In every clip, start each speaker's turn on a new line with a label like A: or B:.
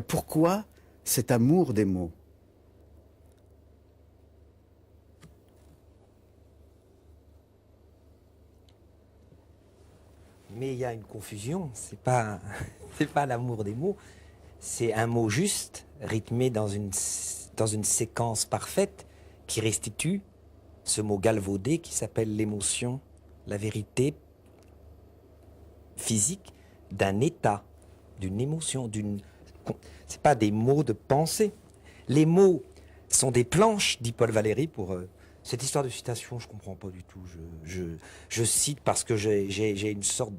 A: Pourquoi cet amour des mots?
B: Mais il y a une confusion, c'est pas, c'est pas l'amour des mots, c'est un mot juste, rythmé dans une séquence parfaite, qui restitue ce mot galvaudé qui s'appelle l'émotion, la vérité physique d'un état, d'une émotion, c'est pas des mots de pensée. Les mots sont des planches, dit Paul Valéry, pour... cette histoire de citation, je comprends pas du tout. Je cite parce que j'ai une sorte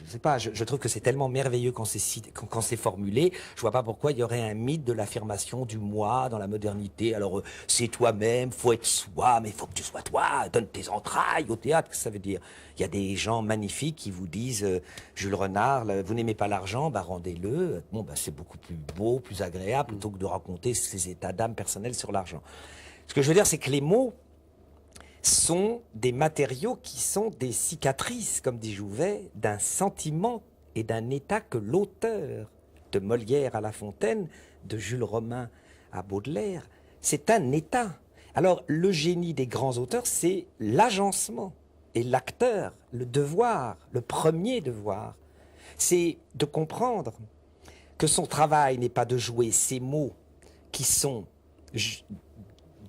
B: je sais pas, je trouve que c'est tellement merveilleux quand c'est formulé. Je vois pas pourquoi il y aurait un mythe de l'affirmation du moi dans la modernité. Alors, c'est toi-même, faut être soi, mais faut que tu sois toi, donne tes entrailles au théâtre. Qu'est-ce que ça veut dire? Il y a des gens magnifiques qui vous disent, Jules Renard, vous n'aimez pas l'argent, bah rendez-le. Bon, bah c'est beaucoup plus beau, plus agréable, plutôt que de raconter ses états d'âme personnels sur l'argent. Ce que je veux dire, c'est que les mots sont des matériaux qui sont des cicatrices, comme dit Jouvet, d'un sentiment et d'un état que l'auteur, de Molière à La Fontaine, de Jules Romain à Baudelaire, c'est un état. Alors, le génie des grands auteurs, c'est l'agencement. Et l'acteur, le devoir, le premier devoir, c'est de comprendre que son travail n'est pas de jouer ces mots qui sont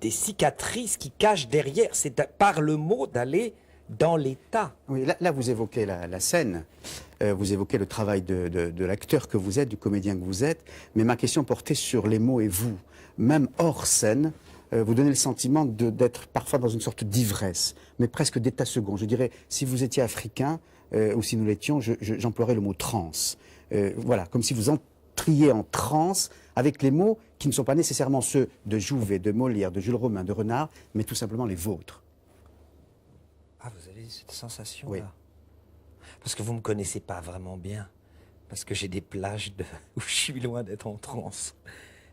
B: des cicatrices qui cachent derrière. C'est par le mot d'aller dans l'état.
A: Oui, là vous évoquez la scène, vous évoquez le travail de l'acteur que vous êtes, du comédien que vous êtes, mais ma question portait sur les mots et vous. Même hors scène, vous donnez le sentiment d'être parfois dans une sorte d'ivresse, mais presque d'état second. Je dirais, si vous étiez africain, ou si nous l'étions, j'emploierais le mot transe. Voilà, comme si vous entriez en transe avec les mots qui ne sont pas nécessairement ceux de Jouvet, de Molière, de Jules Romain, de Renard, mais tout simplement les vôtres.
B: Ah, vous avez cette sensation-là?
A: Oui.
B: Parce que vous ne me connaissez pas vraiment bien. Parce que j'ai des plages où je suis loin d'être en transe.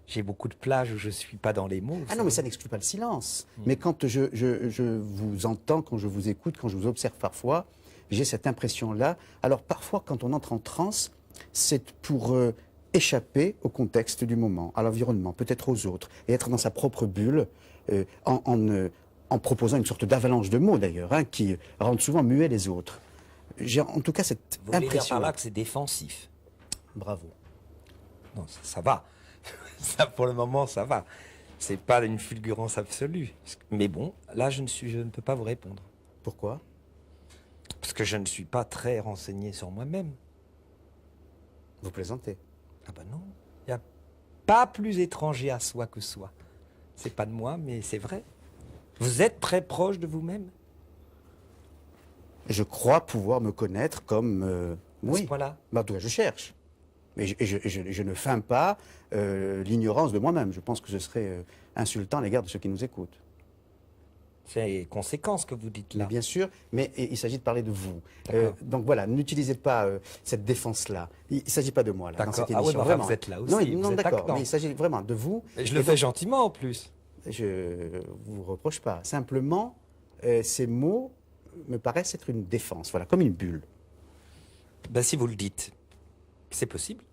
B: J'ai beaucoup de plages où je ne suis pas dans les mots.
A: Ah non, mais ça n'exclut pas le silence. Mais quand je vous entends, quand je vous écoute, quand je vous observe parfois, j'ai cette impression-là. Alors parfois, quand on entre en transe, c'est pour échapper au contexte du moment, à l'environnement, peut-être aux autres, et être dans sa propre bulle, en proposant une sorte d'avalanche de mots d'ailleurs, hein, qui rendent souvent muets les autres. J'ai en tout cas cette
B: vous voulez dire
A: impression.
B: par là que c'est défensif?
A: Bravo.
B: Non, ça va. Ça, pour le moment, ça va. C'est pas une fulgurance absolue. Mais bon, là, je ne peux pas vous répondre.
A: Pourquoi?
B: Parce que je ne suis pas très renseigné sur moi-même.
A: Vous plaisantez.
B: Ah ben non. Il n'y a pas plus étranger à soi que soi. C'est pas de moi, mais c'est vrai. Vous êtes très proche de vous-même?
A: Je crois pouvoir me connaître comme... oui.
B: Voilà.
A: Bah, en tout cas, je cherche. Mais je ne feins pas l'ignorance de moi-même. Je pense que ce serait insultant à l'égard de ceux qui nous écoutent.
B: C'est conséquent ce que vous dites là.
A: Mais bien sûr, mais il s'agit de parler de vous.
B: D'accord.
A: Donc voilà, n'utilisez pas cette défense-là. Il ne s'agit pas de moi, là, dans cette
B: D'accord. Ah
A: émission.
B: oui, mais enfin,
A: vraiment.
B: vous êtes là aussi,
A: Non,
B: vous
A: non
B: êtes
A: d'accord,
B: actant.
A: mais il s'agit vraiment de vous.
B: Et je le fais gentiment en plus.
A: Je ne vous reproche pas. Simplement, ces mots me paraissent être une défense, voilà, comme une bulle.
B: Ben si vous le dites, c'est possible.